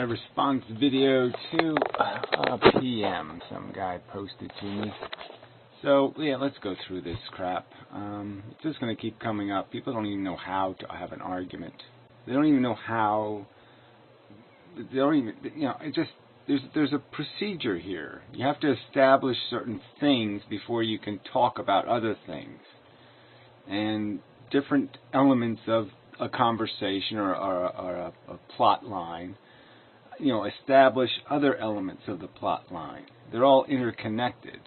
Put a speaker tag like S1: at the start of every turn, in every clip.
S1: response video to PM some guy posted to me. So, yeah, let's go through this crap. It's just going to keep coming up. People don't even know how to have an argument. They don't even know how. They don't even, it just, there's a procedure here. You have to establish certain things before you can talk about other things. And different elements of a conversation or a plot line, establish other elements of the plot line. They're all interconnected.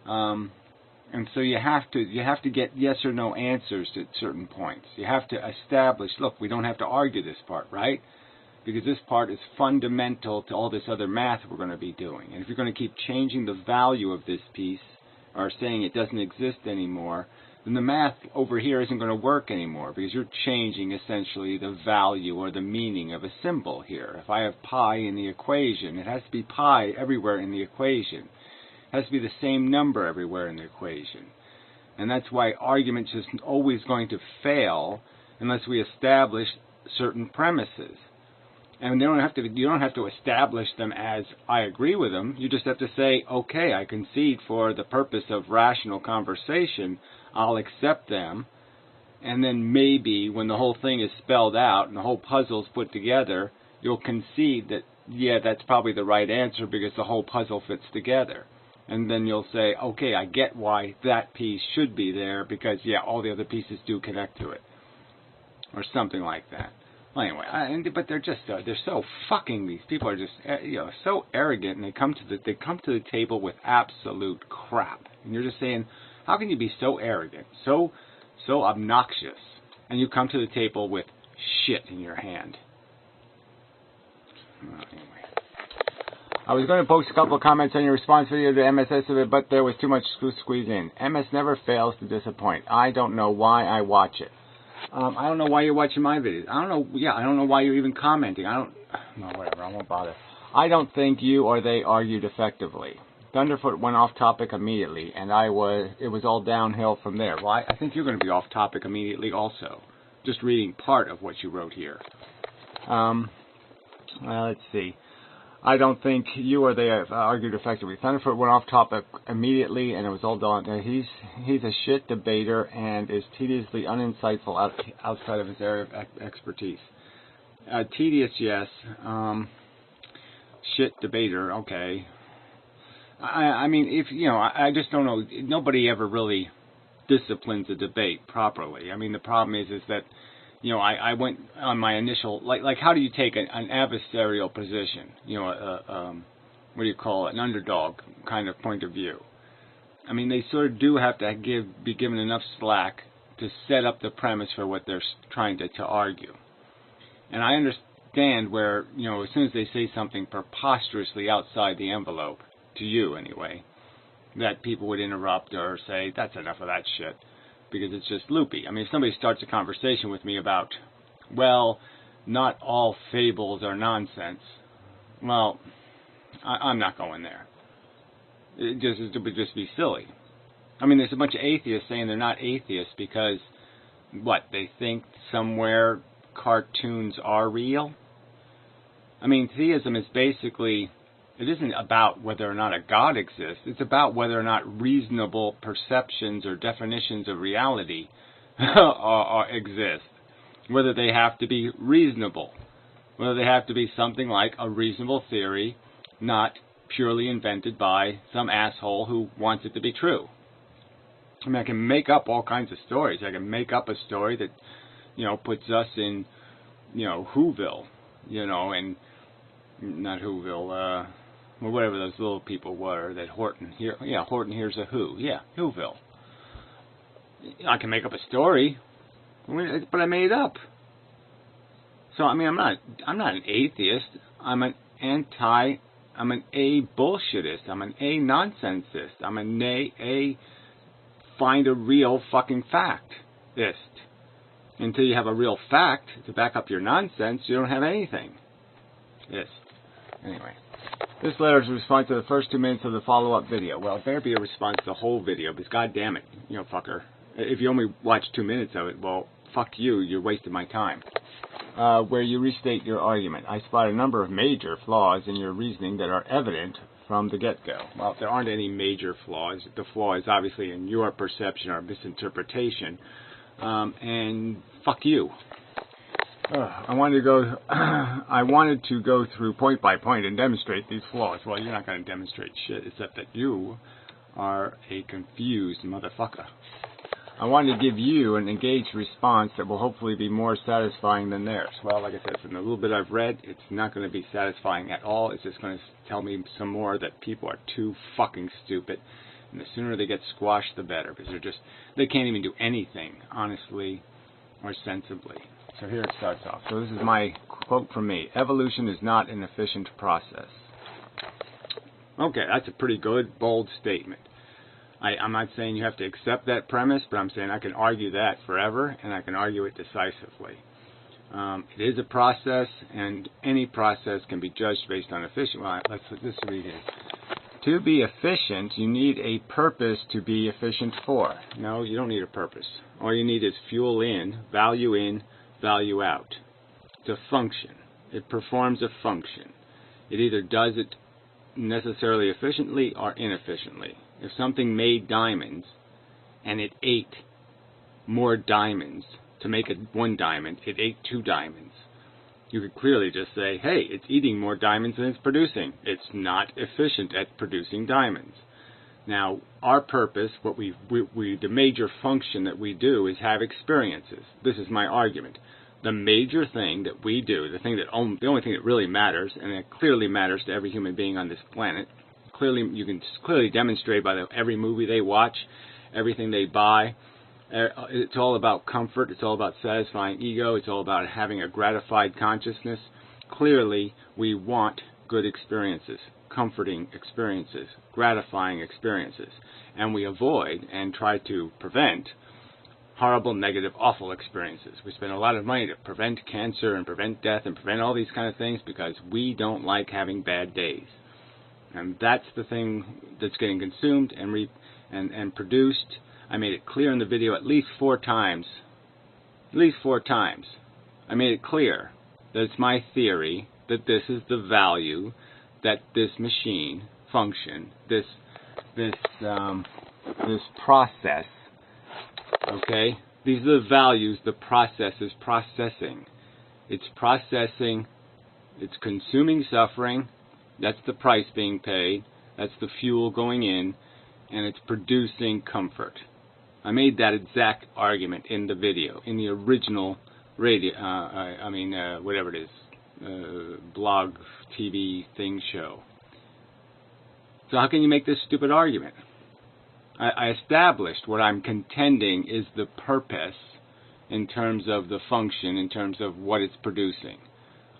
S1: And so you have to get yes or no answers at certain points. You have to establish, look, we don't have to argue this part, right? Because this part is fundamental to all this other math we're going to be doing. And if you're going to keep changing the value of this piece, or saying it doesn't exist anymore, then the math over here isn't going to work anymore, because you're changing essentially the value or the meaning of a symbol here. If I have pi in the equation, it has to be pi everywhere in the equation. It has to be the same number everywhere in the equation. And that's why arguments is always going to fail unless we establish certain premises. And you don't have to establish them as I agree with them. You just have to say, okay, I concede for the purpose of rational conversation, I'll accept them. And then maybe when the whole thing is spelled out and the whole puzzle's put together, you'll concede that, yeah, that's probably the right answer because the whole puzzle fits together. And then you'll say, okay, I get why that piece should be there because, yeah, all the other pieces do connect to it. Or something like that. Well, anyway, but they're so fucking, these people are just, so arrogant, and they come to the table with absolute crap. And you're just saying, how can you be so arrogant, so obnoxious, and you come to the table with shit in your hand? Anyway. I was going to post a couple of comments on your response video to MSS of it, but there was too much to squeeze in. MS never fails to disappoint. I don't know why I watch it. I don't know why you're watching my videos. I don't know why you're even commenting. No, whatever, I won't bother. I don't think you or they argued effectively. Thunderfoot went off topic immediately, and it was all downhill from there. Well, I think you're going to be off topic immediately also. Just reading part of what you wrote here. Well, let's see. I don't think you or they have argued effectively. Thunderfoot went off topic immediately, and it was all done. He's a shit debater and is tediously uninsightful outside of his area of expertise. Tedious, yes. Shit debater, okay. I mean, I just don't know. Nobody ever really disciplines a debate properly. I mean, the problem is that, I went on my initial, like how do you take an adversarial position? What do you call it? An underdog kind of point of view. I mean, they sort of do have to be given enough slack to set up the premise for what they're trying to argue. And I understand where, as soon as they say something preposterously outside the envelope, to you anyway, that people would interrupt or say, that's enough of that shit. Because it's just loopy. I mean, if somebody starts a conversation with me about, well, not all fables are nonsense, well, I'm not going there. It would just be silly. I mean, there's a bunch of atheists saying they're not atheists because, they think somewhere cartoons are real? I mean, theism is basically, it isn't about whether or not a God exists. It's about whether or not reasonable perceptions or definitions of reality exist. Whether they have to be reasonable. Whether they have to be something like a reasonable theory, not purely invented by some asshole who wants it to be true. I mean, I can make up all kinds of stories. I can make up a story that, puts us in, Whoville, and not Whoville, or whatever those little people were that Horton hears a who. Yeah, Whoville. I can make up a story, but I made it up. So I mean, I'm not an atheist. I'm an a-bullshitist. I'm an a-nonsensist. I'm a find a real fucking fact-ist. Until you have a real fact to back up your nonsense, you don't have anything. Anyway. This letter is a response to the first 2 minutes of the follow-up video. Well, it better be a response to the whole video, because goddamn it, fucker. If you only watch 2 minutes of it, well, fuck you, you're wasting my time. where you restate your argument. I spot a number of major flaws in your reasoning that are evident from the get-go. Well, there aren't any major flaws. The flaw is obviously in your perception or misinterpretation. And fuck you. I wanted to go through point by point and demonstrate these flaws. Well, you're not going to demonstrate shit, except that you are a confused motherfucker. I wanted to give you an engaged response that will hopefully be more satisfying than theirs. Well, like I said, from the little bit I've read, it's not going to be satisfying at all. It's just going to tell me some more that people are too fucking stupid. And the sooner they get squashed, the better. Because they can't even do anything, honestly or sensibly. So here it starts off. So this is my quote from me. Evolution is not an efficient process. Okay, that's a pretty good, bold statement. I'm not saying you have to accept that premise, but I'm saying I can argue that forever, and I can argue it decisively. It is a process, and any process can be judged based on efficient. Well, let's read it. To be efficient, you need a purpose to be efficient for. No, you don't need a purpose. All you need is fuel in, value out. It's a function. It performs a function. It either does it necessarily efficiently or inefficiently. If something made diamonds and it ate more diamonds to make it 1 diamond, it ate 2 diamonds. You could clearly just say, hey, it's eating more diamonds than it's producing. It's not efficient at producing diamonds. Now, our purpose, the major function that we do is have experiences. This is my argument. The major thing that we do, the only thing that really matters, and it clearly matters to every human being on this planet, you can clearly demonstrate by every movie they watch, everything they buy. It's all about comfort. It's all about satisfying ego. It's all about having a gratified consciousness. Clearly, we want good experiences, comforting experiences, gratifying experiences, and we avoid and try to prevent horrible, negative, awful experiences. We spend a lot of money to prevent cancer and prevent death and prevent all these kind of things because we don't like having bad days. And that's the thing that's getting consumed and produced. I made it clear in the video at least 4 times. At least 4 times. I made it clear that it's my theory that this is the value that this machine function, this process, okay? These are the values the process is processing. It's processing, it's consuming suffering. That's the price being paid. That's the fuel going in. And it's producing comfort. I made that exact argument in the video, in the original radio, whatever it is, blog, TV thing show. So how can you make this stupid argument? I established what I'm contending is the purpose in terms of the function, in terms of what it's producing.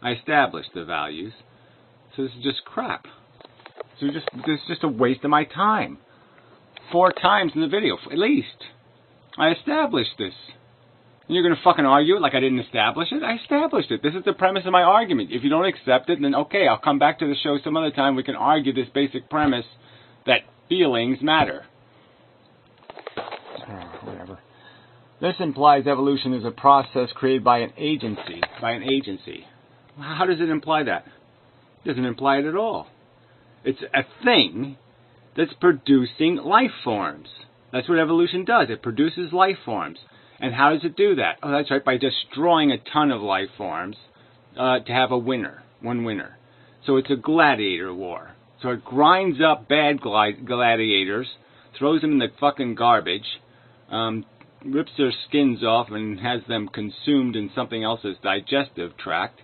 S1: I established the values. So this is just crap. So this is just a waste of my time. 4 times in the video, at least. I established this. And you're going to fucking argue it like I didn't establish it? I established it. This is the premise of my argument. If you don't accept it, then okay, I'll come back to the show some other time. We can argue this basic premise that feelings matter. Whatever. This implies evolution is a process created by an agency. How does it imply that? It doesn't imply it at all. It's a thing that's producing life forms. That's what evolution does. It produces life forms. And how does it do that? Oh, that's right, by destroying a ton of life forms to have a winner, one winner. So it's a gladiator war. So it grinds up bad gladiators, throws them in the fucking garbage, rips their skins off and has them consumed in something else's digestive tract,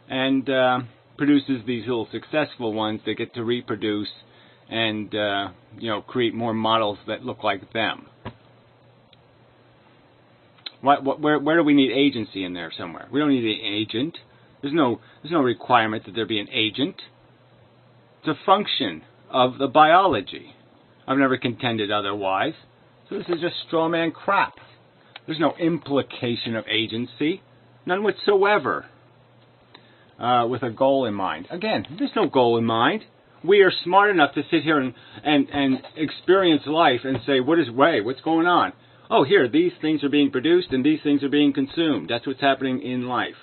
S1: and produces these little successful ones that get to reproduce and create more models that look like them. Where do we need agency in there somewhere? We don't need an agent. There's no requirement that there be an agent. It's a function of the biology. I've never contended otherwise. So this is just straw man crap. There's no implication of agency, none whatsoever. With a goal in mind. Again, there's no goal in mind. We are smart enough to sit here and experience life and say, what's going on? Oh, here, these things are being produced and these things are being consumed. That's what's happening in life.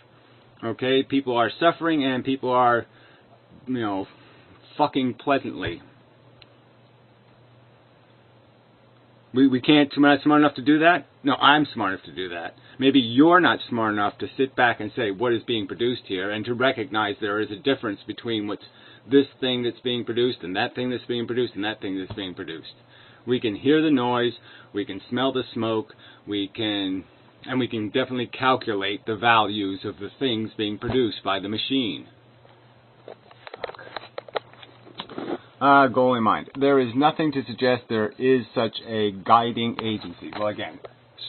S1: Okay, people are suffering and people are, fucking pleasantly. We can't, we're not smart enough to do that? No, I'm smart enough to do that. Maybe you're not smart enough to sit back and say what is being produced here and to recognize there is a difference between what's this thing that's being produced and that thing that's being produced and that thing that's being produced. We can hear the noise, we can smell the smoke, we can definitely calculate the values of the things being produced by the machine. Goal in mind. There is nothing to suggest there is such a guiding agency. Well, again,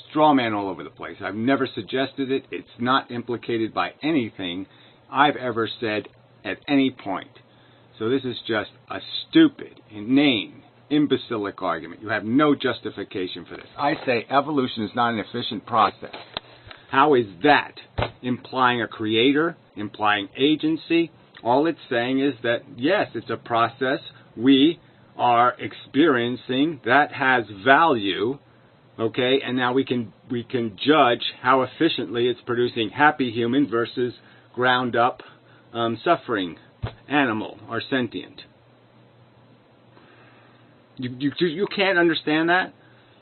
S1: straw man all over the place. I've never suggested it. It's not implicated by anything I've ever said at any point. So this is just a stupid, inane, imbecilic argument. You have no justification for this. I say evolution is not an efficient process. How is that implying a creator, implying agency? All it's saying is that, yes, it's a process we are experiencing that has value, okay, and now we can judge how efficiently it's producing happy human versus ground up suffering animal or sentient. You can't understand that?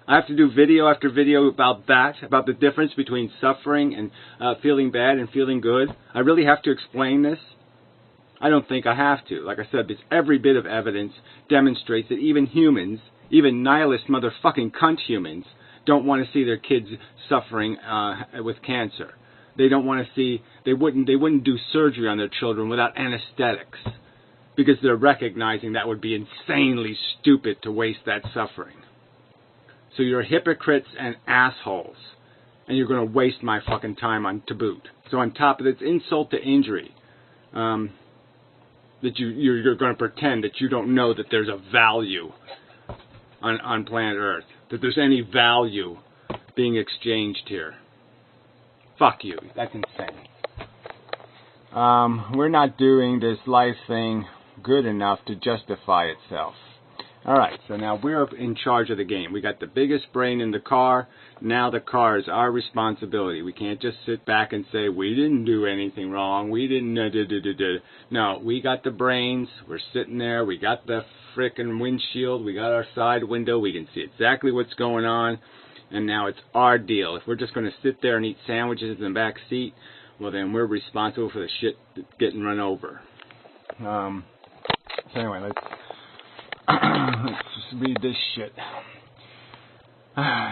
S1: I have to do video after video about that, about the difference between suffering and feeling bad and feeling good. I really have to explain this? I don't think I have to. Like I said, every bit of evidence demonstrates that even humans, even nihilist motherfucking cunt humans, don't want to see their kids suffering with cancer. They don't want to see. They wouldn't do surgery on their children without anesthetics, because they're recognizing that would be insanely stupid to waste that suffering. So you're hypocrites and assholes, and you're going to waste my fucking time to boot. So on top of this insult to injury, that you're going to pretend that you don't know that there's a value on planet Earth, that there's any value being exchanged here. Fuck you. That's insane. We're not doing this life thing good enough to justify itself. Alright, so now we're in charge of the game. We got the biggest brain in the car. Now the car is our responsibility. We can't just sit back and say, we didn't do anything wrong. We didn't... No, we got the brains. We're sitting there. We got the frickin' windshield. We got our side window. We can see exactly what's going on. And now it's our deal. If we're just going to sit there and eat sandwiches in the back seat, well then we're responsible for the shit getting run over. So anyway, let's just read this shit.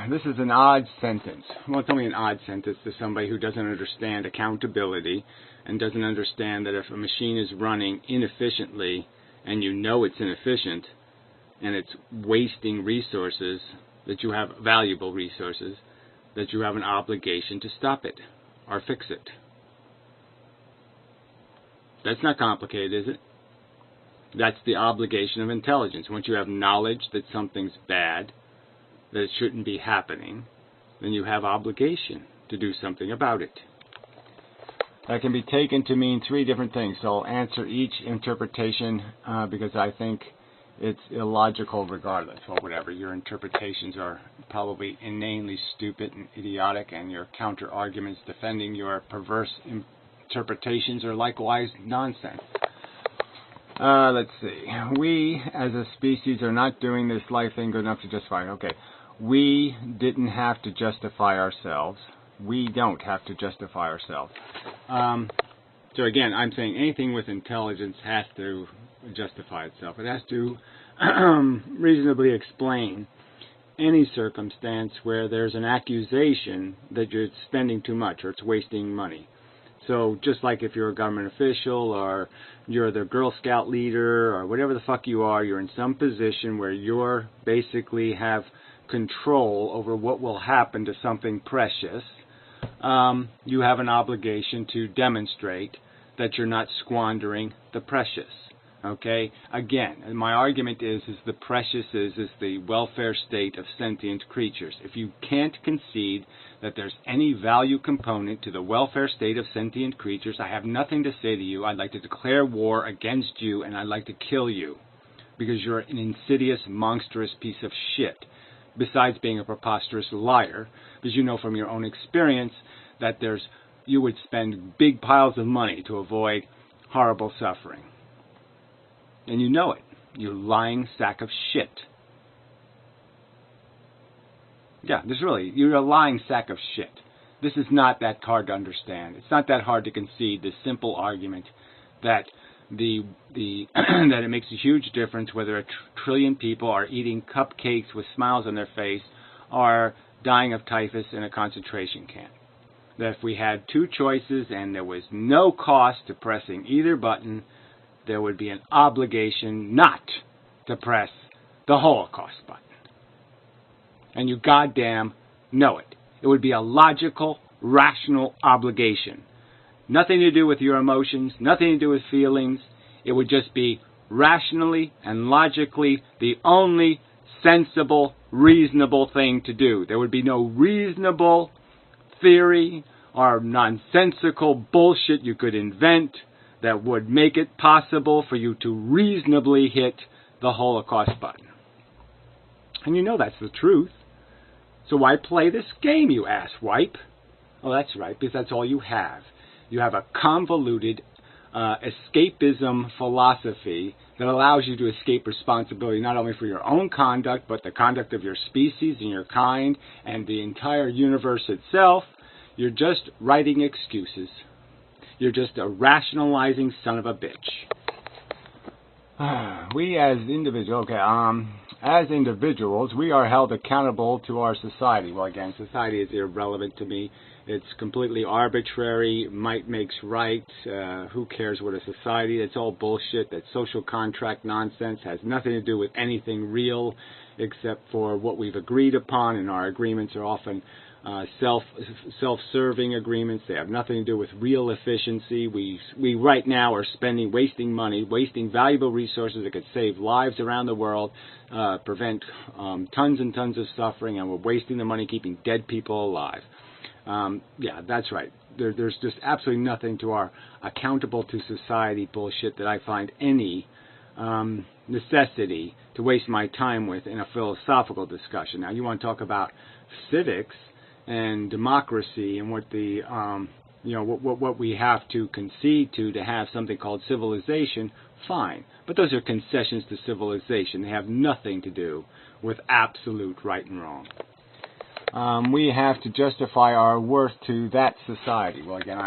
S1: This is an odd sentence. Well, it's only an odd sentence to somebody who doesn't understand accountability and doesn't understand that if a machine is running inefficiently and you know it's inefficient and it's wasting resources, that you have valuable resources, that you have an obligation to stop it or fix it. That's not complicated, is it? That's the obligation of intelligence. Once you have knowledge that something's bad, that it shouldn't be happening, then you have obligation to do something about it. That can be taken to mean three different things. So I'll answer each interpretation because I think it's illogical regardless. Well, whatever. Your interpretations are probably inanely stupid and idiotic, and your counter-arguments defending your perverse interpretations are likewise nonsense. Let's see. We, as a species, are not doing this life thing good enough to justify it. Okay. We didn't have to justify ourselves. We don't have to justify ourselves. So again, I'm saying anything with intelligence has to justify itself. It has to reasonably explain any circumstance where there's an accusation that you're spending too much or it's wasting money. So just like if you're a government official or you're the Girl Scout leader or whatever the fuck you are, you're in some position where you're basically have control over what will happen to something precious. You have an obligation to demonstrate that you're not squandering the precious. Okay? Again, my argument is the precious is the welfare state of sentient creatures. If you can't concede that there's any value component to the welfare state of sentient creatures, I have nothing to say to you. I'd like to declare war against you, and I'd like to kill you because you're an insidious, monstrous piece of shit. Besides being a preposterous liar, because you know from your own experience that there's you would spend big piles of money to avoid horrible suffering. And you know it. You lying sack of shit. Yeah, you're a lying sack of shit. This is not that hard to understand. It's not that hard to concede the simple argument that that it makes a huge difference whether a trillion people are eating cupcakes with smiles on their face or dying of typhus in a concentration camp. That if we had two choices and there was no cost to pressing either button, there would be an obligation not to press the Holocaust button. And you goddamn know it. It would be a logical, rational obligation. Nothing to do with your emotions, nothing to do with feelings. It would just be rationally and logically the only sensible, reasonable thing to do. There would be no reasonable theory or nonsensical bullshit you could invent that would make it possible for you to reasonably hit the Holocaust button. And you know that's the truth. So why play this game, you asswipe? Oh, that's right, because that's all you have. You have a convoluted escapism philosophy that allows you to escape responsibility not only for your own conduct, but the conduct of your species and your kind and the entire universe itself. You're just writing excuses. You're just a rationalizing son of a bitch. We as individuals, as individuals, we are held accountable to our society. Well, again, society is irrelevant to me. It's completely arbitrary. Might makes right. Who cares what a society? It's all bullshit. That social contract nonsense has nothing to do with anything real except for what we've agreed upon, and our agreements are often self-serving agreements. They have nothing to do with real efficiency. We right now are wasting money, wasting valuable resources that could save lives around the world, prevent tons and tons of suffering, and we're wasting the money keeping dead people alive. Yeah, that's right. There's just absolutely nothing to our accountable to society bullshit that I find any necessity to waste my time with in a philosophical discussion. Now, you want to talk about civics and democracy and what the what we have to concede to have something called civilization, fine. But those are concessions to civilization. They have nothing to do with absolute right and wrong. We have to justify our worth to that society. Well, again,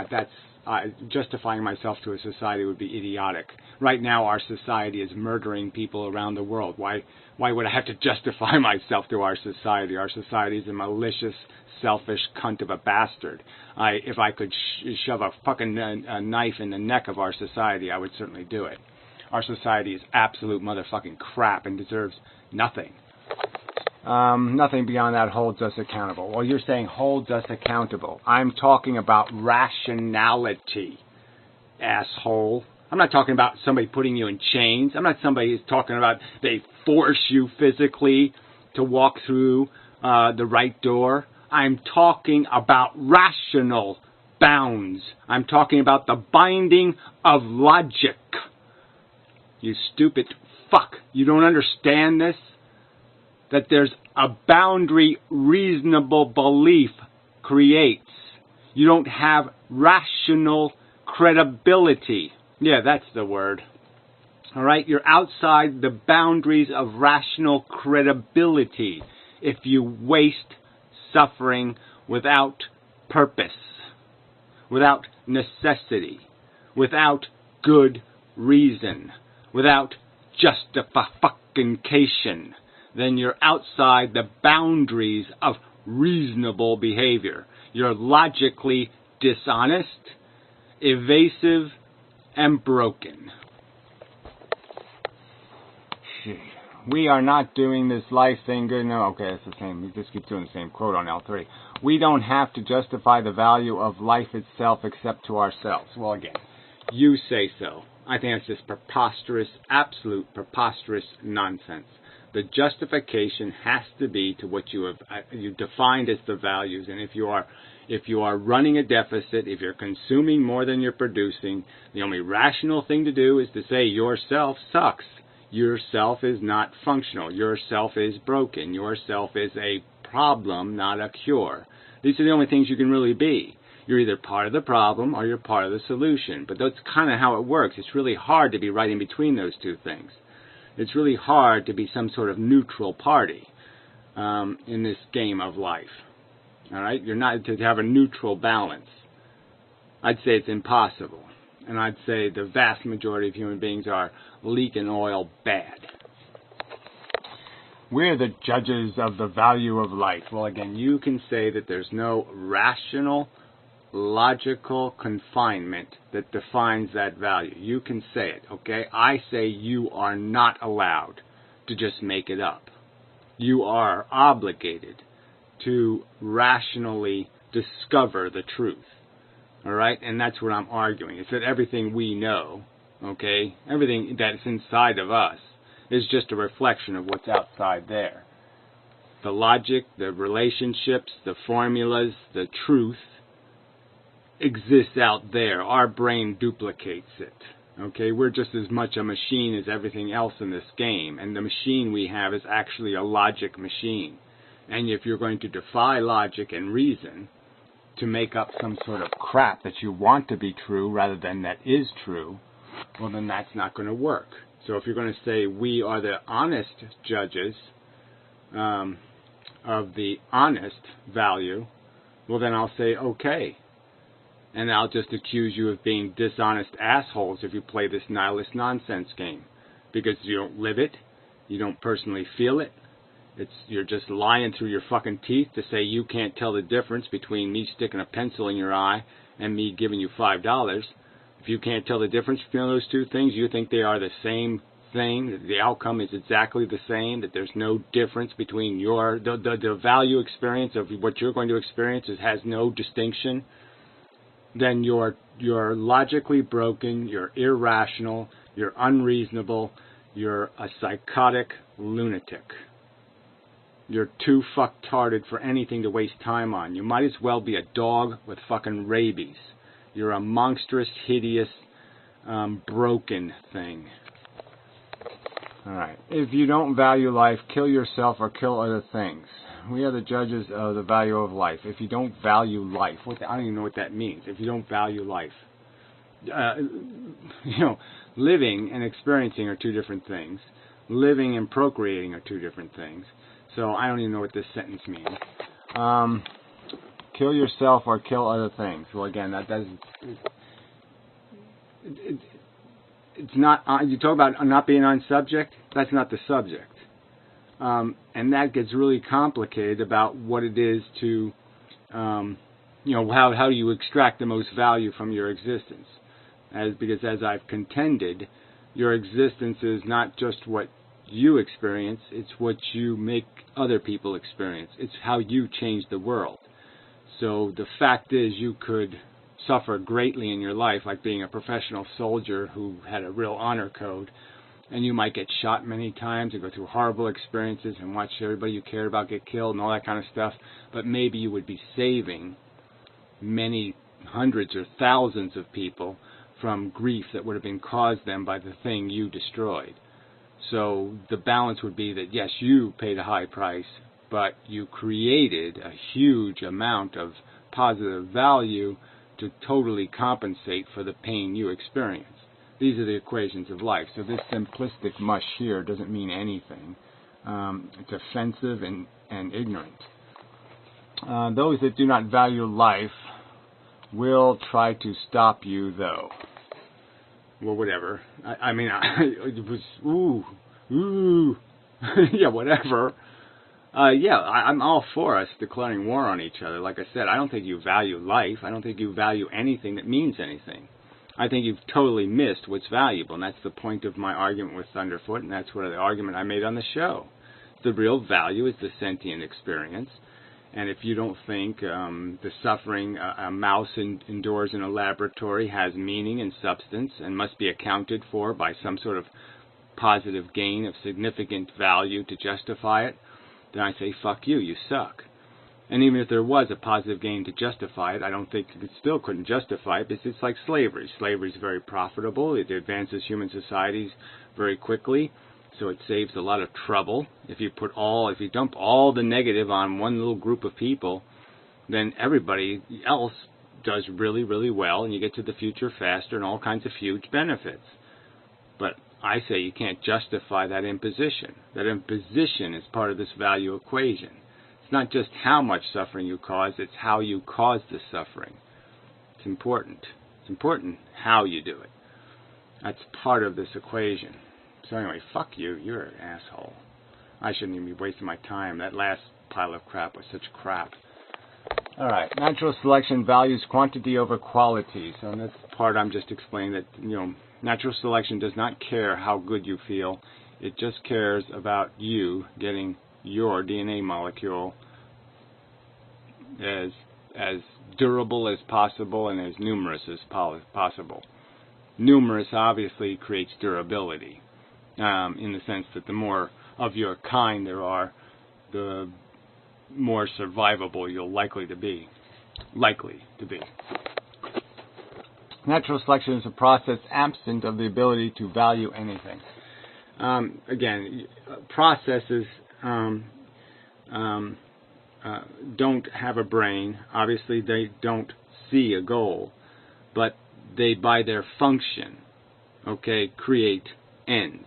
S1: justifying myself to a society would be idiotic. Right now, our society is murdering people around the world. Why would I have to justify myself to our society? Our society is a malicious, selfish cunt of a bastard. If I could shove a fucking knife in the neck of our society, I would certainly do it. Our society is absolute motherfucking crap and deserves nothing. Nothing beyond that holds us accountable. Well, you're saying holds us accountable. I'm talking about rationality, asshole. I'm not talking about somebody putting you in chains. I'm not somebody who's talking about they force you physically to walk through the right door. I'm talking about rational bounds. I'm talking about the binding of logic. You stupid fuck. You don't understand this? That there's a boundary reasonable belief creates. You don't have rational credibility. Yeah, that's the word. All right? You're outside the boundaries of rational credibility if you waste suffering without purpose, without necessity, without good reason, without justification. Then you're outside the boundaries of reasonable behavior. You're logically dishonest, evasive, and broken. We are not doing this life thing good. No, okay, it's the same. We just keep doing the same quote on L3. We don't have to justify the value of life itself except to ourselves. Well, again, you say so. I think that's just preposterous, absolute preposterous nonsense. The justification has to be to what you defined as the values. And if you are running a deficit, if you're consuming more than you're producing, the only rational thing to do is to say yourself sucks. Yourself is not functional. Yourself is broken. Yourself is a problem, not a cure. These are the only things you can really be. You're either part of the problem or you're part of the solution. But that's kind of how it works. It's really hard to be right in between those two things. It's really hard to be some sort of neutral party in this game of life. All right? You're not to have a neutral balance. I'd say it's impossible. And I'd say the vast majority of human beings are leaking oil bad. We're the judges of the value of life. Well, again, you can say that there's no rational, logical confinement that defines that value. You can say it, okay? I say you are not allowed to just make it up. You are obligated to rationally discover the truth. All right? And that's what I'm arguing. It's that everything we know, okay, everything that's inside of us is just a reflection of what's outside there. The logic, the relationships, the formulas, the truth exists out there. Our brain duplicates it. Okay? We're just as much a machine as everything else in this game. And the machine we have is actually a logic machine. And if you're going to defy logic and reason to make up some sort of crap that you want to be true rather than that is true, well, then that's not going to work. So if you're going to say we are the honest judges of the honest value, well, then I'll say okay. And I'll just accuse you of being dishonest assholes if you play this nihilist nonsense game. Because you don't live it, you don't personally feel it, you're just lying through your fucking teeth to say you can't tell the difference between me sticking a pencil in your eye and me giving you $5. If you can't tell the difference between those two things, you think they are the same thing, that the outcome is exactly the same, that there's no difference between the value experience of what you're going to experience has no distinction, then you're logically broken, you're irrational, you're unreasonable, you're a psychotic lunatic. You're too fucktarded for anything to waste time on. You might as well be a dog with fucking rabies. You're a monstrous, hideous, broken thing. Alright. If you don't value life, kill yourself or kill other things. We are the judges of the value of life. If you don't value life, I don't even know what that means. If you don't value life. Living and experiencing are two different things. Living and procreating are two different things. So I don't even know what this sentence means. Kill yourself or kill other things. Well, again, that doesn't. It's not. You talk about not being on subject. That's not the subject. And that gets really complicated about what it is to, how do you extract the most value from your existence? Because as I've contended, your existence is not just what you experience, it's what you make other people experience. It's how you change the world. So the fact is you could suffer greatly in your life, like being a professional soldier who had a real honor code, and you might get shot many times and go through horrible experiences and watch everybody you cared about get killed and all that kind of stuff, but maybe you would be saving many hundreds or thousands of people from grief that would have been caused them by the thing you destroyed. So the balance would be that, yes, you paid a high price, but you created a huge amount of positive value to totally compensate for the pain you experienced. These are the equations of life. So this simplistic mush here doesn't mean anything. It's offensive and ignorant. Those that do not value life will try to stop you, though. Well, whatever. It was, yeah, whatever. I'm all for us declaring war on each other. Like I said, I don't think you value life. I don't think you value anything that means anything. I think you've totally missed what's valuable, and that's the point of my argument with Thunderfoot, and that's what the argument I made on the show. The real value is the sentient experience. And if you don't think the suffering a mouse endures in a laboratory has meaning and substance and must be accounted for by some sort of positive gain of significant value to justify it, then I say, fuck you, you suck. And even if there was a positive gain to justify it, I don't think it still couldn't justify it, because it's like slavery. Slavery is very profitable. It advances human societies very quickly. So it saves a lot of trouble. If you dump all the negative on one little group of people, then everybody else does really, really well, and you get to the future faster and all kinds of huge benefits. But I say you can't justify that imposition. That imposition is part of this value equation. It's not just how much suffering you cause, it's how you cause the suffering. It's important. It's important how you do it. That's part of this equation. So anyway, fuck you. You're an asshole. I shouldn't even be wasting my time. That last pile of crap was such crap. All right. Natural selection values quantity over quality. So in this part, I'm just explaining that, natural selection does not care how good you feel. It just cares about you getting your DNA molecule as durable as possible and as numerous as possible. Numerous obviously creates durability, in the sense that the more of your kind there are, the more survivable you'll likely to be. Natural selection is a process absent of the ability to value anything. Again, processes don't have a brain. Obviously, they don't see a goal, but they, by their function, create ends.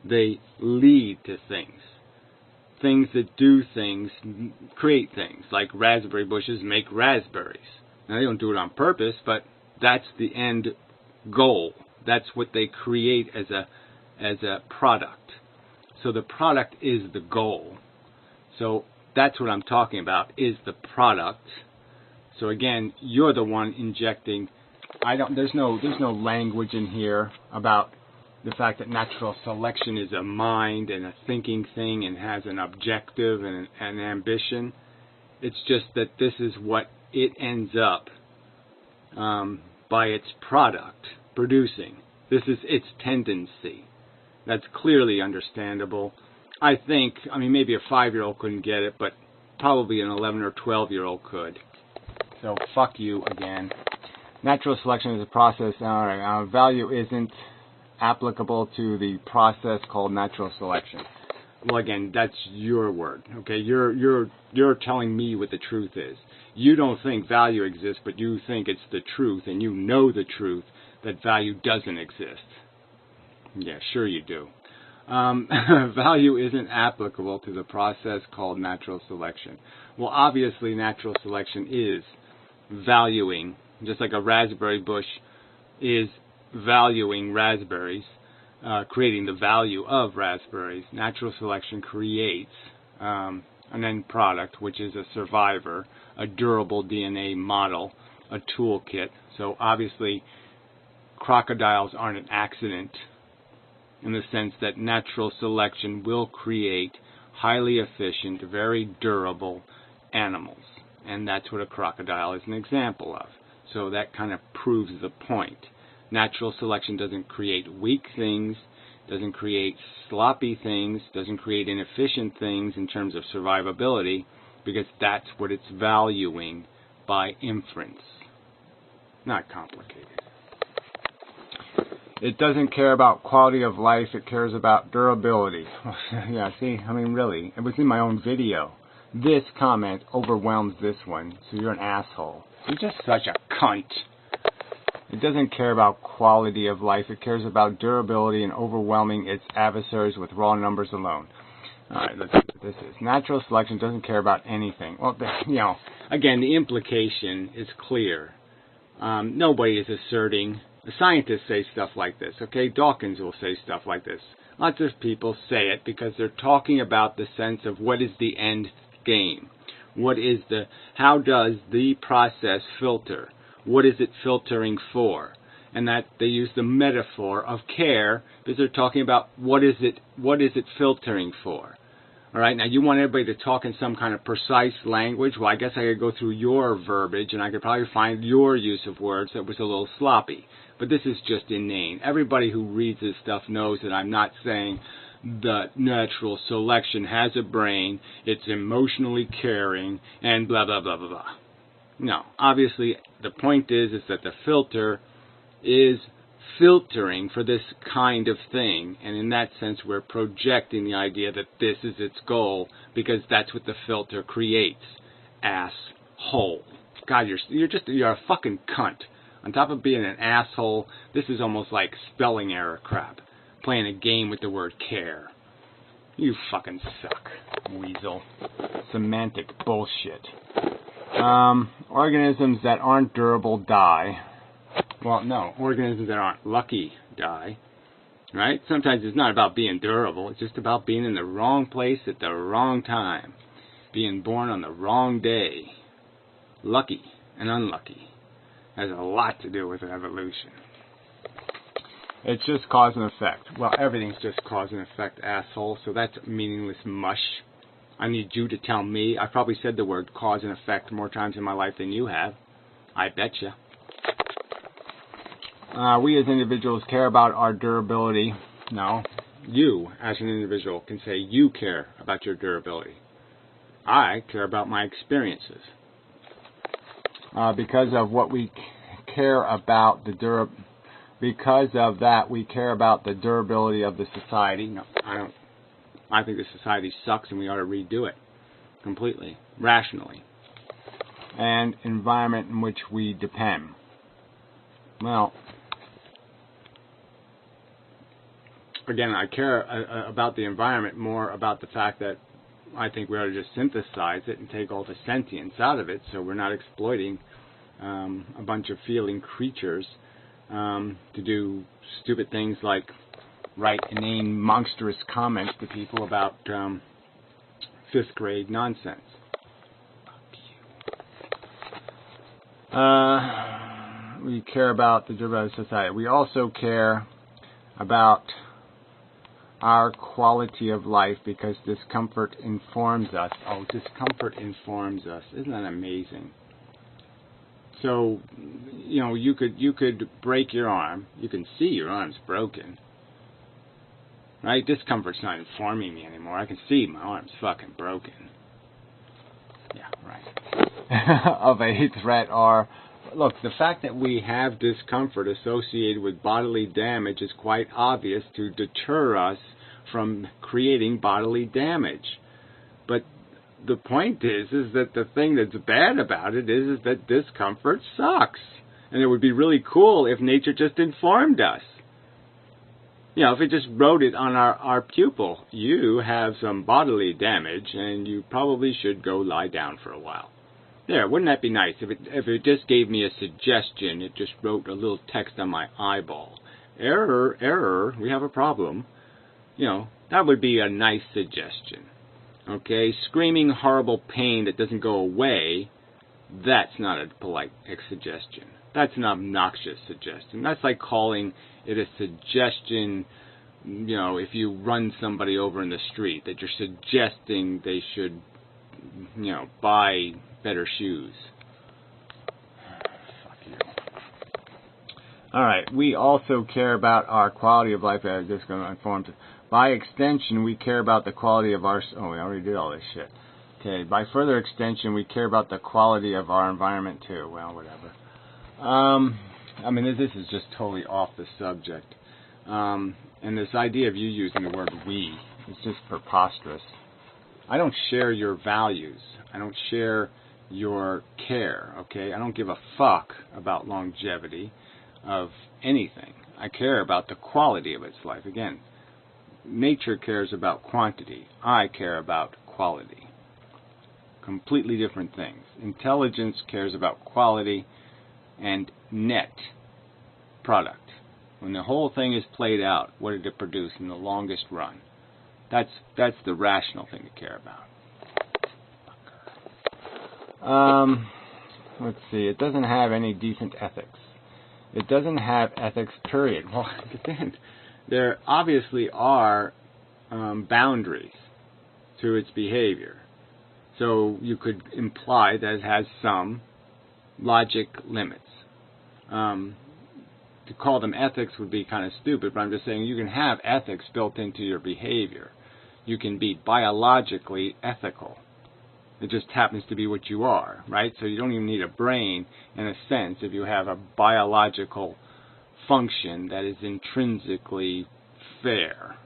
S1: They lead to things. Things that do things create things, like raspberry bushes make raspberries. Now, they don't do it on purpose, but that's the end goal. That's what they create as a product. So the product is the goal. So that's what I'm talking about, is the product. So again, you're the one injecting. There's no language in here about the fact that natural selection is a mind and a thinking thing and has an objective and an ambition. It's just that this is what it ends up by its product producing. This is its tendency. That's clearly understandable. I think, maybe a 5-year-old couldn't get it, but probably an 11 or 12-year-old could. So fuck you again. Natural selection is a process. All right, value isn't applicable to the process called natural selection. Well, again, that's your word. Okay, you're telling me what the truth is. You don't think value exists, but you think it's the truth, and you know the truth that value doesn't exist. Yeah, sure you do. Value isn't applicable to the process called natural selection. Well, obviously, natural selection is valuing, just like a raspberry bush is valuing raspberries, creating the value of raspberries. Natural selection creates an end product, which is a survivor, a durable DNA model, a toolkit. So obviously, crocodiles aren't an accident, in the sense that natural selection will create highly efficient, very durable animals. And that's what a crocodile is an example of. So that kind of proves the point. Natural selection doesn't create weak things, doesn't create sloppy things, doesn't create inefficient things in terms of survivability, because that's what it's valuing by inference. Not complicated. It doesn't care about quality of life, it cares about durability. Yeah, see, really, it was in my own video. This comment overwhelms this one, so you're an asshole. You're just such a cunt. It doesn't care about quality of life, it cares about durability and overwhelming its adversaries with raw numbers alone. Alright, let's see what this is. Natural selection doesn't care about anything. Well, again, the implication is clear. Nobody is asserting. The scientists say stuff like this, okay? Dawkins will say stuff like this. Lots of people say it because they're talking about the sense of what is the end game. How does the process filter? What is it filtering for? And that they use the metaphor of care because they're talking about what is it filtering for. All right, now you want everybody to talk in some kind of precise language. Well, I guess I could go through your verbiage and I could probably find your use of words that was a little sloppy. But this is just inane. Everybody who reads this stuff knows that I'm not saying that natural selection has a brain, it's emotionally caring, and blah, blah, blah, blah, blah. No, obviously the point is that the filter is filtering for this kind of thing, and in that sense we're projecting the idea that this is its goal because that's what the filter creates. Asshole. God, you're a fucking cunt. On top of being an asshole, this is almost like spelling error crap. Playing a game with the word care. You fucking suck, weasel. Semantic bullshit. Organisms that aren't durable die. Well, no, organisms that aren't lucky die. Right? Sometimes it's not about being durable. It's just about being in the wrong place at the wrong time. Being born on the wrong day. Lucky and unlucky has a lot to do with evolution. It's just cause and effect. Well, everything's just cause and effect, asshole, so that's meaningless mush. I need you to tell me. I've probably said the word cause and effect more times in my life than you have. I betcha. We as individuals care about our durability. No, you as an individual can say you care about your durability. I care about my experiences. Because of what we care about because of that, we care about the durability of the society. No, I don't. I think the society sucks and we ought to redo it completely, rationally. And environment in which we depend. Well, again, I care about the environment more about the fact that I think we ought to just synthesize it and take all the sentience out of it so we're not exploiting a bunch of feeling creatures to do stupid things like write inane, monstrous comments to people about 5th grade nonsense. We care about the durability of society. We also care about our quality of life because discomfort informs us. Oh, discomfort informs us. Isn't that amazing? So, you know, you could break your arm. You can see your arm's broken. Right? Discomfort's not informing me anymore. I can see my arm's fucking broken. Yeah, right. Of a threat or... Look, the fact that we have discomfort associated with bodily damage is quite obvious to deter us from creating bodily damage. But the point is that the thing that's bad about it is that discomfort sucks. And it would be really cool if nature just informed us. You know, if it just wrote it on our pupil, you have some bodily damage and you probably should go lie down for a while. There, wouldn't that be nice if it just gave me a suggestion, it just wrote a little text on my eyeball. Error, error, we have a problem. You know, that would be a nice suggestion. Okay, screaming horrible pain that doesn't go away, that's not a polite suggestion. That's an obnoxious suggestion. That's like calling it a suggestion, you know, if you run somebody over in the street, that you're suggesting they should, you know, buy better shoes. Fuck you. Alright, we also care about our quality of life, as this is going to inform. By extension, we care about the quality of our... Oh, we already did all this shit. Okay, by further extension, we care about the quality of our environment too. Well, whatever. I mean, this is just totally off the subject. And this idea of you using the word we is just preposterous. I don't share your values. I don't share your care, okay? I don't give a fuck about longevity of anything. I care about the quality of its life. Again, nature cares about quantity. I care about quality. Completely different things. Intelligence cares about quality and net product. When the whole thing is played out, what did it produce in the longest run? That's the rational thing to care about. Let's see. It doesn't have any decent ethics. It doesn't have ethics, period. Well, again, there obviously are boundaries to its behavior. So you could imply that it has some logic limits. To call them ethics would be kind of stupid, but I'm just saying you can have ethics built into your behavior. You can be biologically ethical. It just happens to be what you are, right? So you don't even need a brain, in a sense, if you have a biological function that is intrinsically fair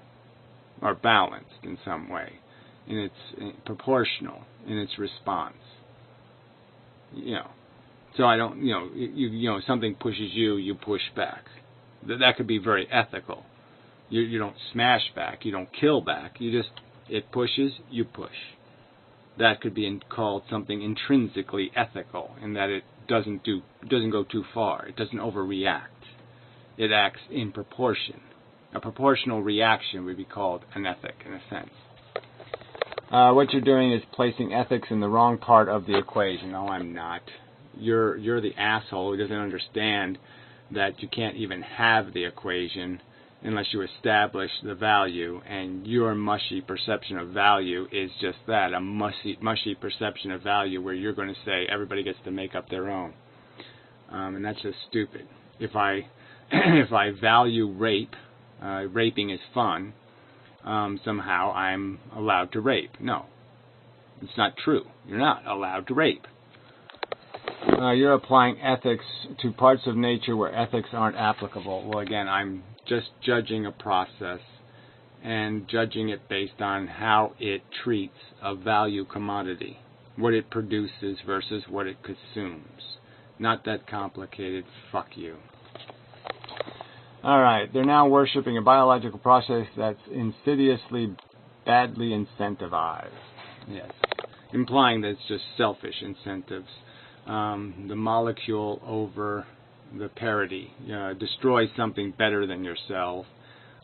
S1: or balanced in some way, and it's proportional in its response. You know, So I don't, you know, something pushes you, you push back. That could be very ethical. You don't smash back, you don't kill back. It pushes, you push. That could be called something intrinsically ethical, in that it doesn't go too far. It doesn't overreact. It acts in proportion. A proportional reaction would be called an ethic, in a sense. What you're doing is placing ethics in the wrong part of the equation. No, I'm not. You're the asshole who doesn't understand that you can't even have the equation unless you establish the value, and your mushy perception of value is just that, a mushy perception of value where you're going to say everybody gets to make up their own. And that's just stupid. If I value rape, raping is fun, somehow I'm allowed to rape. No, it's not true. You're not allowed to rape. You're applying ethics to parts of nature where ethics aren't applicable. Well, again, I'm just judging a process and judging it based on how it treats a value commodity, what it produces versus what it consumes. Not that complicated. Fuck you. Alright, they're now worshipping a biological process that's insidiously badly incentivized. Yes. Implying that it's just selfish incentives. The molecule over the parity. Destroy something better than yourself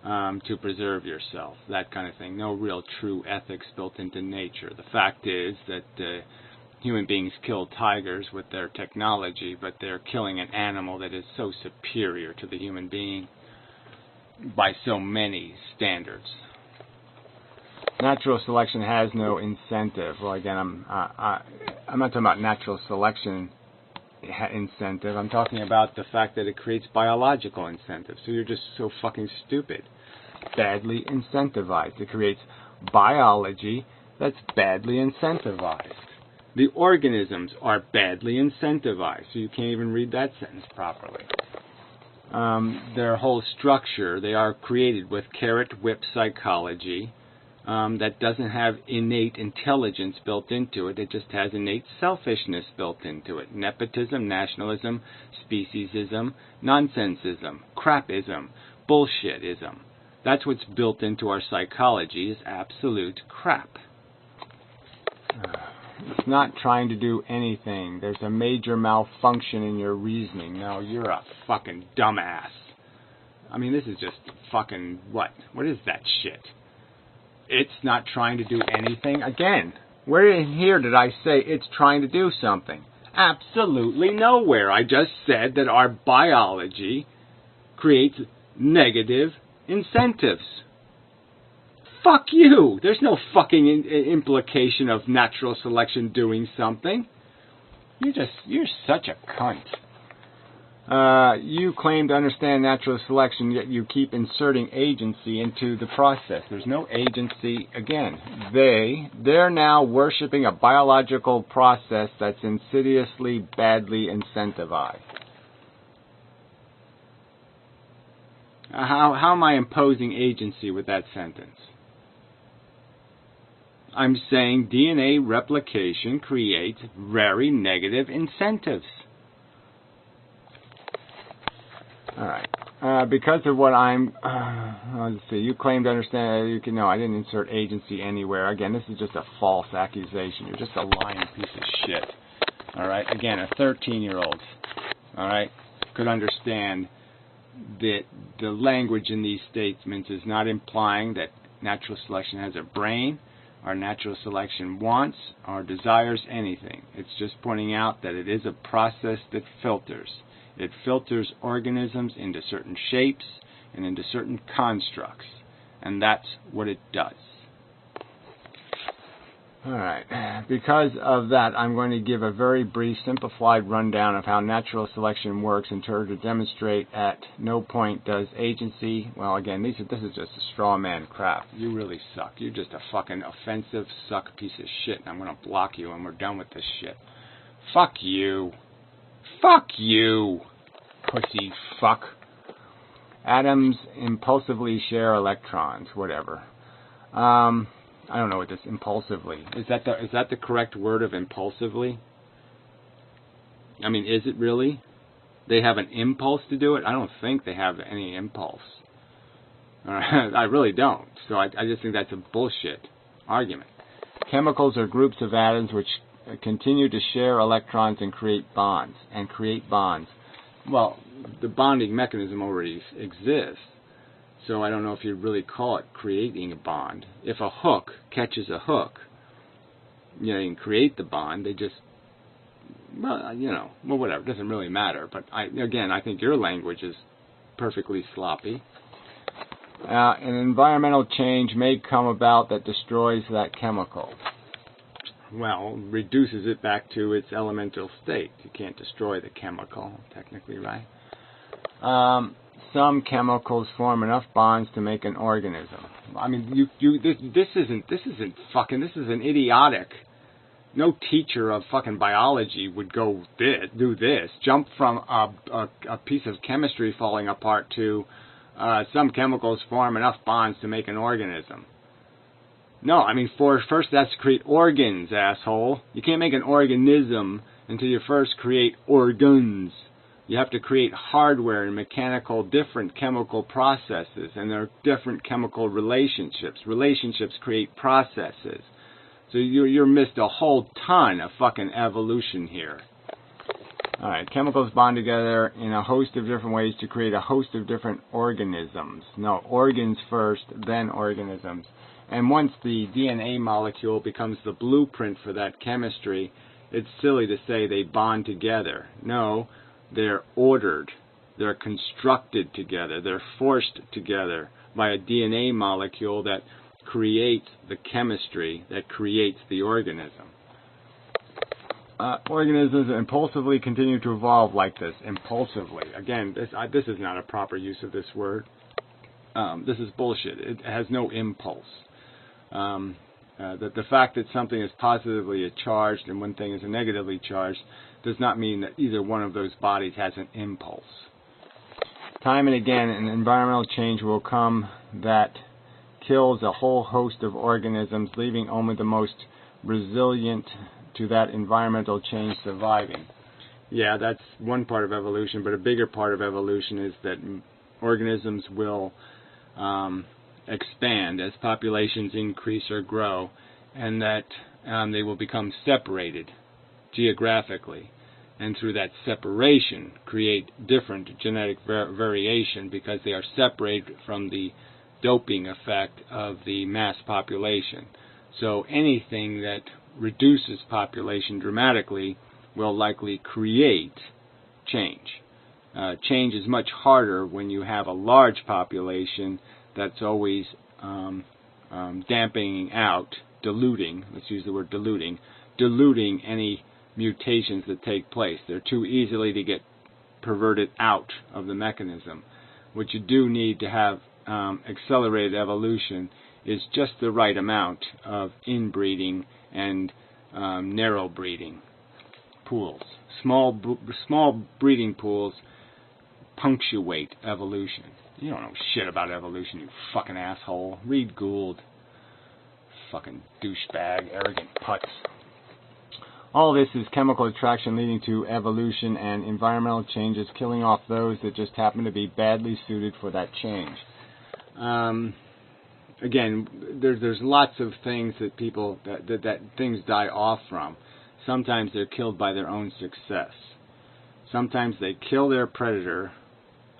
S1: to preserve yourself. That kind of thing. No real true ethics built into nature. The fact is that human beings kill tigers with their technology, but they're killing an animal that is so superior to the human being by so many standards. Natural selection has no incentive. Well, again, I'm not talking about natural selection incentive. I'm talking about the fact that it creates biological incentives. So you're just so fucking stupid. Badly incentivized. It creates biology that's badly incentivized. The organisms are badly incentivized, so you can't even read that sentence properly. Their whole structure, they are created with carrot whip psychology that doesn't have innate intelligence built into it. It just has innate selfishness built into it. Nepotism, nationalism, speciesism, nonsensism, crapism, bullshitism. That's what's built into our psychology, is absolute crap. It's not trying to do anything. There's a major malfunction in your reasoning. No, you're a fucking dumbass. I mean, this is just fucking what? What is that shit? It's not trying to do anything. Again, where in here did I say it's trying to do something? Absolutely nowhere. I just said that our biology creates negative incentives. Fuck you! There's no fucking implication of natural selection doing something. You're such a cunt. You claim to understand natural selection, yet you keep inserting agency into the process. There's no agency. Again, they're now worshipping a biological process that's insidiously badly incentivized. How am I imposing agency with that sentence? I'm saying DNA replication creates very negative incentives. Alright. Because of what let's see, you claim to understand, no, I didn't insert agency anywhere. Again, this is just a false accusation. You're just a lying piece of shit. Alright? Again, a 13-year-old, alright, could understand that the language in these statements is not implying that natural selection has a brain, or natural selection wants or desires anything. It's just pointing out that it is a process that filters. It filters organisms into certain shapes and into certain constructs. And that's what it does. Alright, because of that, I'm going to give a very brief, simplified rundown of how natural selection works in order to demonstrate at no point does agency, well again, this is just a straw man crap. You really suck. You're just a fucking offensive, suck piece of shit, and I'm going to block you and we're done with this shit. Fuck you. Fuck you, pussy fuck. Atoms impulsively share electrons, whatever. I don't know what this impulsively is. That the correct word of impulsively? I mean, is it really? They have an impulse to do it? I don't think they have any impulse. I really don't. So I just think that's a bullshit argument. Chemicals are groups of atoms which continue to share electrons and create bonds. Well, the bonding mechanism already exists. So I don't know if you'd really call it creating a bond. If a hook catches a hook, you can create the bond. They just, well, whatever. It doesn't really matter. But I think your language is perfectly sloppy. An environmental change may come about that destroys that chemical. Well, reduces it back to its elemental state. You can't destroy the chemical, technically, right? Some chemicals form enough bonds to make an organism. I mean, this isn't idiotic. No teacher of fucking biology would do this. Jump from a piece of chemistry falling apart to some chemicals form enough bonds to make an organism. No, I mean, first that's to create organs, asshole. You can't make an organism until you first create organs. You have to create hardware and mechanical, different chemical processes, and there are different chemical relationships. Relationships create processes. So you're missed a whole ton of fucking evolution here. Alright, chemicals bond together in a host of different ways to create a host of different organisms. No, organs first, then organisms. And once the DNA molecule becomes the blueprint for that chemistry, it's silly to say they bond together. No, they're ordered. They're constructed together. They're forced together by a DNA molecule that creates the chemistry that creates the organism. Organisms impulsively continue to evolve like this. Impulsively. Again, this is not a proper use of this word. This is bullshit. It has no impulse. The fact that something is positively charged and one thing is negatively charged does not mean that either one of those bodies has an impulse. Time and again, an environmental change will come that kills a whole host of organisms, leaving only the most resilient to that environmental change surviving. Yeah, that's one part of evolution, but a bigger part of evolution is that organisms will expand as populations increase or grow, and that they will become separated geographically, and through that separation create different genetic variation because they are separated from the doping effect of the mass population. So anything that reduces population dramatically will likely create change. Change is much harder when you have a large population that's always dampening out, diluting, let's use the word diluting any mutations that take place. They're too easily to get perverted out of the mechanism. What you do need to have accelerated evolution is just the right amount of inbreeding and narrow breeding pools. Small breeding pools punctuate evolution. You don't know shit about evolution, you fucking asshole. Read Gould. Fucking douchebag, arrogant putz. All this is chemical attraction leading to evolution and environmental changes, killing off those that just happen to be badly suited for that change. Again, there's lots of things that people that things die off from. Sometimes they're killed by their own success. Sometimes they kill their predator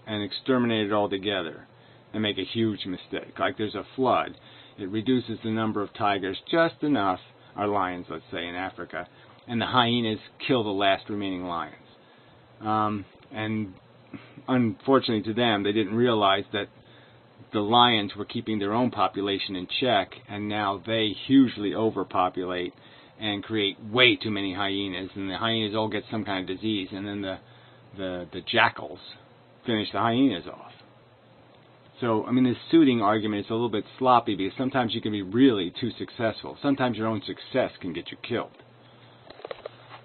S1: and exterminate it altogether and make a huge mistake. Like there's a flood. It reduces the number of tigers just enough, or lions, let's say, in Africa, and the hyenas kill the last remaining lions. And unfortunately to them, they didn't realize that the lions were keeping their own population in check, and now they hugely overpopulate and create way too many hyenas, and the hyenas all get some kind of disease, and then the jackals finish the hyenas off. So, I mean, this suiting argument is a little bit sloppy because sometimes you can be really too successful. Sometimes your own success can get you killed.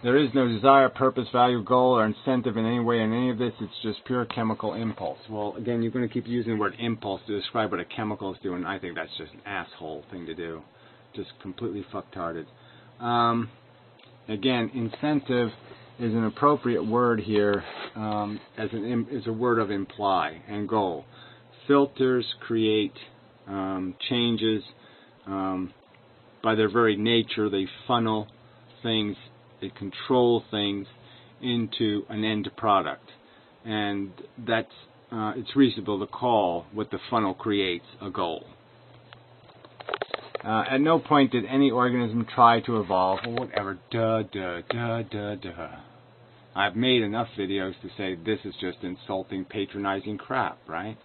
S1: There is no desire, purpose, value, goal, or incentive in any way in any of this. It's just pure chemical impulse. Well, again, you're going to keep using the word impulse to describe what a chemical is doing. I think that's just an asshole thing to do. Just completely fucktarded. Again, incentive is an appropriate word here as a word of imply and goal. Filters create changes. By their very nature, they funnel things, they control things into an end product. And that's it's reasonable to call what the funnel creates a goal. At no point did any organism try to evolve or whatever. I've made enough videos to say this is just insulting, patronizing crap, right?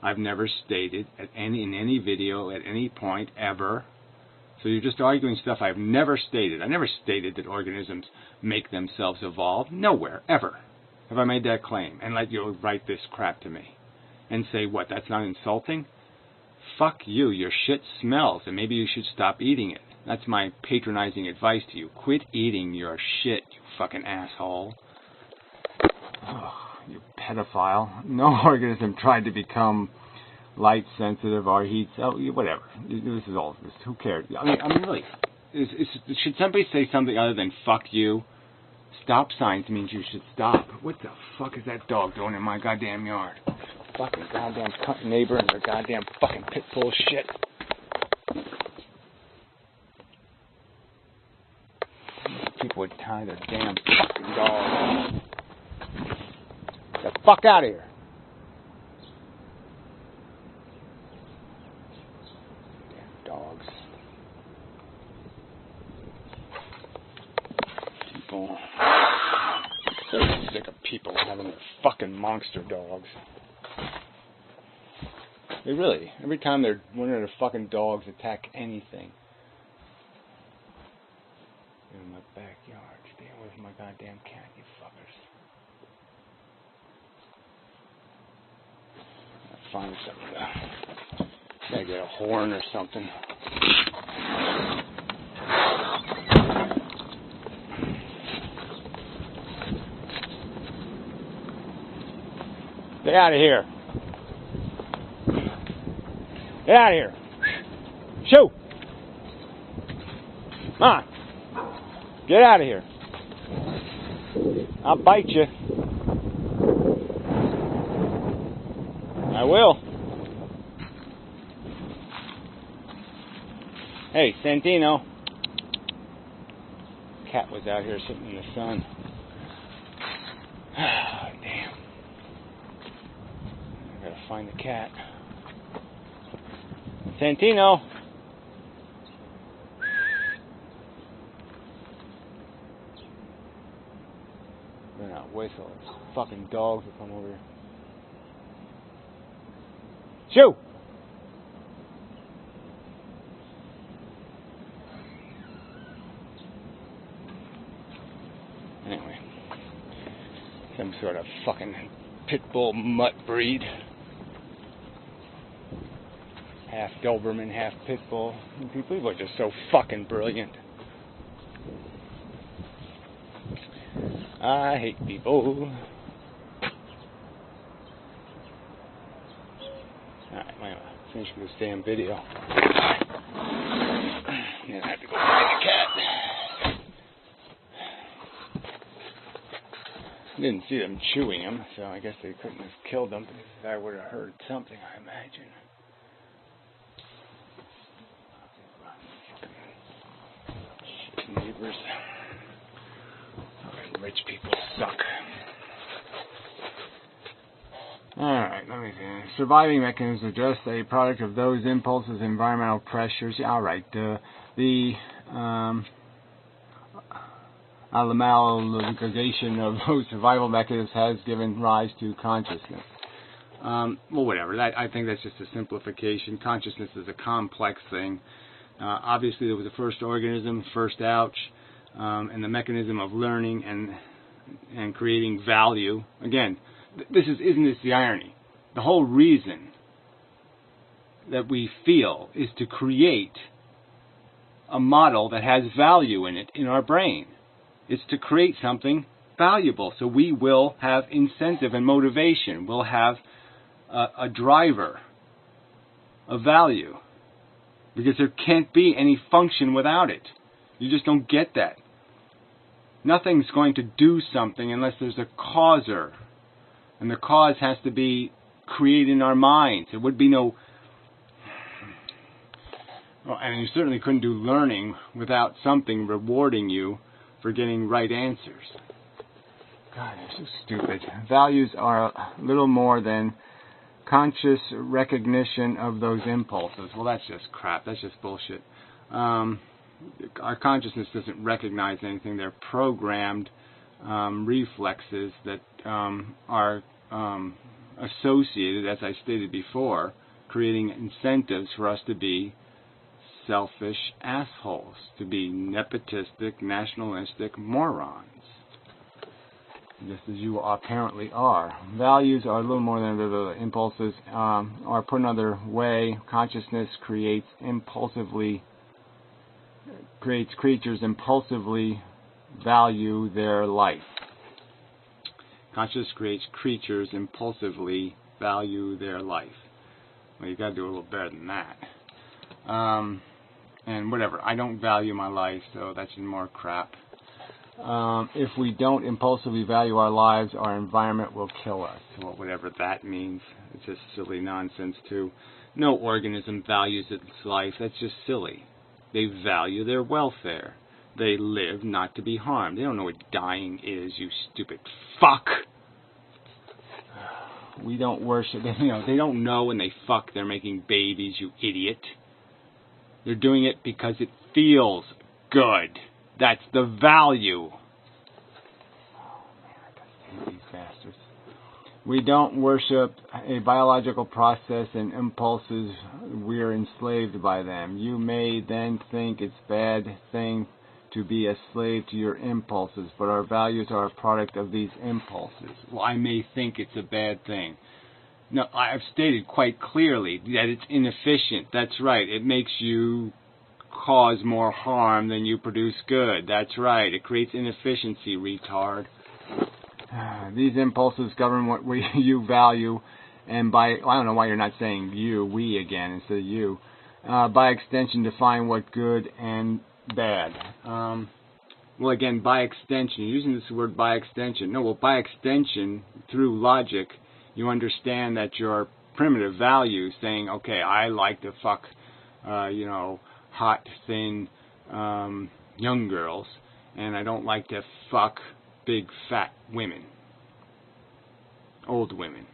S1: I've never stated in any video at any point ever. So you're just arguing stuff I've never stated. I never stated that organisms make themselves evolve. Nowhere, ever, have I made that claim and let you write this crap to me and say, what, that's not insulting? Fuck you, your shit smells, and maybe you should stop eating it. That's my patronizing advice to you. Quit eating your shit, you fucking asshole. Oh, you pedophile. No organism tried to become light sensitive or heat, whatever. This is all this. Who cares? I mean really, should somebody say something other than fuck you? Stop signs means you should stop. What the fuck is that dog doing in my goddamn yard? Fucking goddamn neighbor and their goddamn fucking pit bull shit. People would tie their damn fucking dogs. Get the fuck out of here. Damn dogs. People. So sick of people having their fucking monster dogs. They really, every time one of their fucking dogs attack anything. Get in my backyard. Stay away from my goddamn cat, you fuckers. I'll find something. Gotta get a horn or something. Get out of here. Get out of here. Shoo! Come on. Get out of here. I'll bite you. I will. Hey, Santino. Cat was out here sitting in the sun. Damn. I gotta find the cat. Santino. They're not whistle. Those fucking dogs will come over here. Shoo! Anyway, some sort of fucking pit bull mutt breed. Half Doberman, half pit bull. People are just so fucking brilliant. I hate people. Alright, I'm gonna finish this damn video. Then I have to go find the cat. I didn't see them chewing him, so I guess they couldn't have killed him. But I would have heard something, I imagine. Shit, neighbors. Rich people suck. Alright, let me see. Surviving mechanisms address a product of those impulses, environmental pressures. Alright, the amalgamation of those survival mechanisms has given rise to consciousness. Well, whatever. I think that's just a simplification. Consciousness is a complex thing. Obviously, there was a first organism, first ouch. And the mechanism of learning and creating value. Again, isn't this the irony? The whole reason that we feel is to create a model that has value in it in our brain. It's to create something valuable. So we will have incentive and motivation. We'll have a driver of value. Because there can't be any function without it. You just don't get that. Nothing's going to do something unless there's a causer. And the cause has to be created in our minds. There would be no... Well, and you certainly couldn't do learning without something rewarding you for getting right answers. God, you're so stupid. Values are little more than conscious recognition of those impulses. Well, that's just crap. That's just bullshit. Our consciousness doesn't recognize anything. They're programmed reflexes that are associated, as I stated before, creating incentives for us to be selfish assholes, to be nepotistic, nationalistic morons, just as you apparently are. Values are a little more than the impulses, or put another way, consciousness creates creatures impulsively value their life. Consciousness creates creatures impulsively value their life. Well, you got to do a little better than that. And whatever, I don't value my life, so that's even more crap. If we don't impulsively value our lives, our environment will kill us. Well, whatever that means. It's just silly nonsense, too. No organism values its life. That's just silly. They value their welfare. They live not to be harmed. They don't know what dying is, you stupid fuck. We don't worship. They don't know when they fuck they're making babies, you idiot. They're doing it because it feels good. That's the value. Oh, man, I hate these bastards. We don't worship a biological process and impulses. We're enslaved by them. You may then think it's a bad thing to be a slave to your impulses, but our values are a product of these impulses. Well, I may think it's a bad thing. No, I've stated quite clearly that it's inefficient. That's right. It makes you cause more harm than you produce good. That's right. It creates inefficiency, retard. These impulses govern what you value, and I don't know why you're not saying you, we again, instead of you. By extension, define what good and bad. Well, again, by extension, you're using this word by extension. No, well, by extension, through logic, you understand that your primitive values saying, okay, I like to fuck, hot, thin, young girls, and I don't like to fuck big, fat women, old women.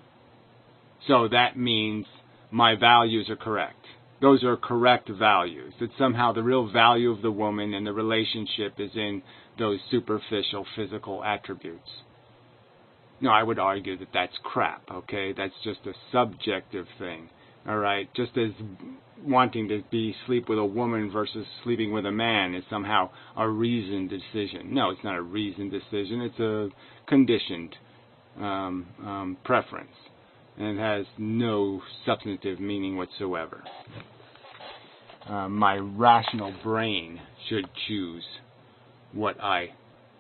S1: So that means my values are correct. Those are correct values. That somehow the real value of the woman and the relationship is in those superficial physical attributes. No, I would argue that that's crap, okay? That's just a subjective thing, all right? Just as wanting to sleep with a woman versus sleeping with a man is somehow a reasoned decision. No, it's not a reasoned decision. It's a conditioned preference, and it has no substantive meaning whatsoever. My rational brain should choose what I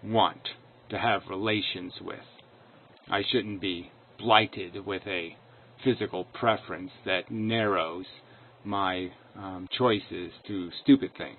S1: want to have relations with. I shouldn't be blighted with a physical preference that narrows my choices to stupid things.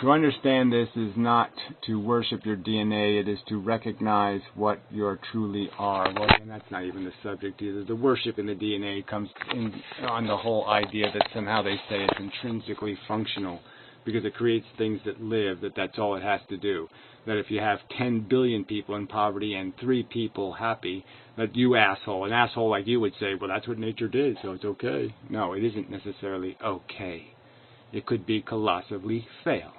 S1: To understand this is not to worship your DNA, it is to recognize what you truly are. Well, and that's not even the subject either. The worship in the DNA comes in on the whole idea that somehow they say it's intrinsically functional because it creates things that live, that's all it has to do. That if you have 10 billion people in poverty and 3 people happy, that you an asshole like you would say, well, that's what nature did, so it's okay. No, it isn't necessarily okay. It could be colossally fail.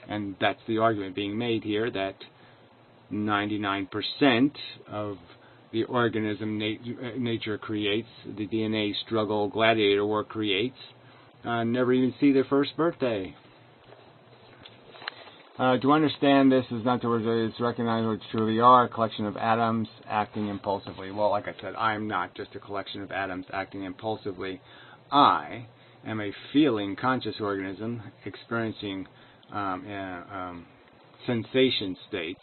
S1: And that's the argument being made here, that 99% of the organism nature creates, the DNA struggle gladiator war creates, never even see their first birthday. To understand this is not to recognize what truly are, a collection of atoms acting impulsively. Well, like I said, I'm not just a collection of atoms acting impulsively. I am a feeling conscious organism experiencing sensation states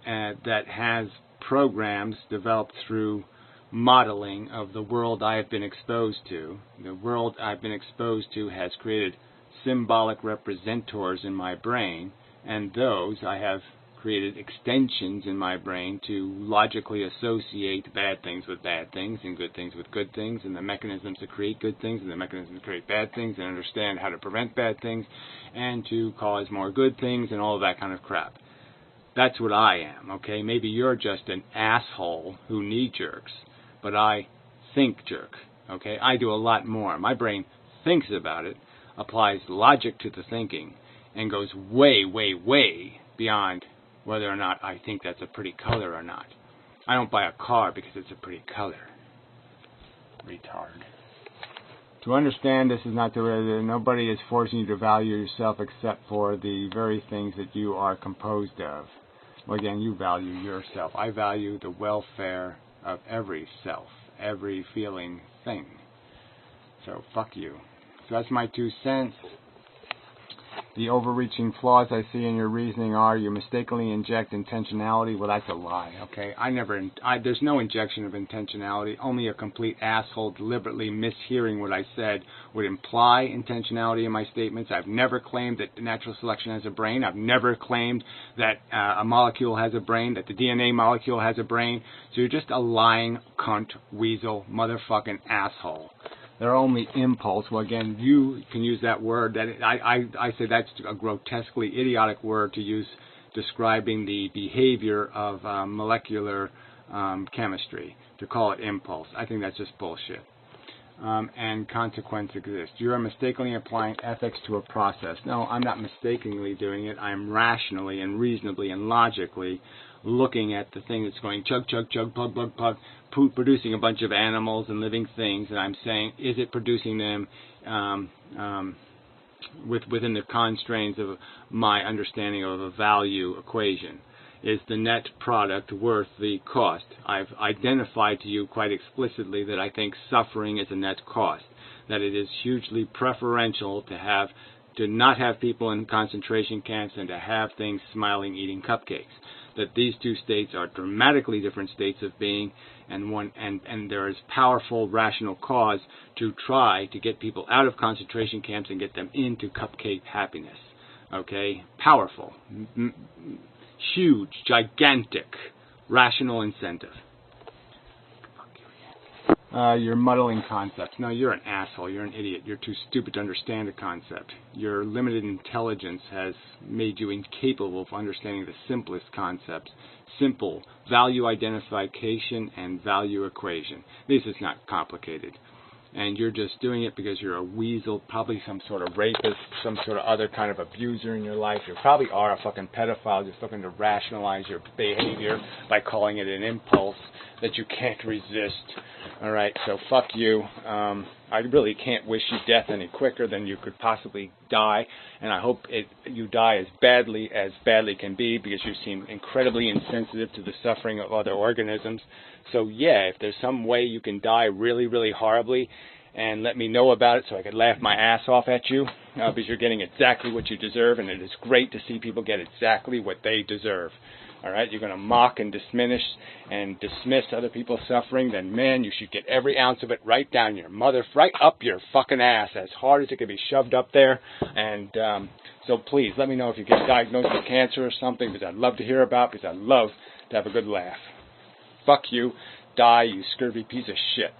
S1: that has programs developed through modeling of the world I have been exposed to. The world I've been exposed to has created symbolic representors in my brain, and those I have created extensions in my brain to logically associate bad things with bad things and good things with good things, and the mechanisms to create good things and the mechanisms to create bad things, and understand how to prevent bad things and to cause more good things and all of that kind of crap. That's what I am, okay? Maybe you're just an asshole who knee-jerks, but I think jerk, okay? I do a lot more. My brain thinks about it, applies logic to the thinking, and goes way, way, way beyond whether or not I think that's a pretty color or not. I don't buy a car because it's a pretty color. Retard. To understand this is not the way, nobody is forcing you to value yourself except for the very things that you are composed of. Well, again, you value yourself. I value the welfare of every self, every feeling thing. So, fuck you. So that's my 2 cents. The overreaching flaws I see in your reasoning are you mistakenly inject intentionality. Well, that's a lie, okay? There's no injection of intentionality. Only a complete asshole deliberately mishearing what I said would imply intentionality in my statements. I've never claimed that natural selection has a brain. I've never claimed that a molecule has a brain, that the DNA molecule has a brain. So you're just a lying cunt, weasel, motherfucking asshole. They're only impulse. Well, again, you can use that word. That I say that's a grotesquely idiotic word to use describing the behavior of molecular chemistry, to call it impulse. I think that's just bullshit. And consequence exists. You are mistakenly applying ethics to a process. No, I'm not mistakenly doing it. I'm rationally and reasonably and logically looking at the thing that's going chug, chug, chug, plug, plug, plug, producing a bunch of animals and living things, and I'm saying, is it producing them within the constraints of my understanding of a value equation? Is the net product worth the cost? I've identified to you quite explicitly that I think suffering is a net cost, that it is hugely preferential to not have people in concentration camps and to have things smiling, eating cupcakes. That these 2 states are dramatically different states of being, and there is powerful rational cause to try to get people out of concentration camps and get them into cupcake happiness. Okay? Powerful. Huge, gigantic, rational incentive. You're muddling concepts. No, you're an asshole. You're an idiot. You're too stupid to understand a concept. Your limited intelligence has made you incapable of understanding the simplest concepts. Simple value identification and value equation. This is not complicated. And you're just doing it because you're a weasel, probably some sort of rapist, some sort of other kind of abuser in your life. You probably are a fucking pedophile just looking to rationalize your behavior by calling it an impulse that you can't resist. All right, so fuck you. I really can't wish you death any quicker than you could possibly die, and I hope you die as badly can be, because you seem incredibly insensitive to the suffering of other organisms. So yeah, if there's some way you can die really, really horribly, and let me know about it so I could laugh my ass off at you, because you're getting exactly what you deserve, and it is great to see people get exactly what they deserve. All right, you're going to mock and dismiss other people's suffering, then man, you should get every ounce of it right down your right up your fucking ass, as hard as it can be shoved up there. And so please, let me know if you get diagnosed with cancer or something, because I'd love to hear about it, because I'd love to have a good laugh. Fuck you. Die, you scurvy piece of shit.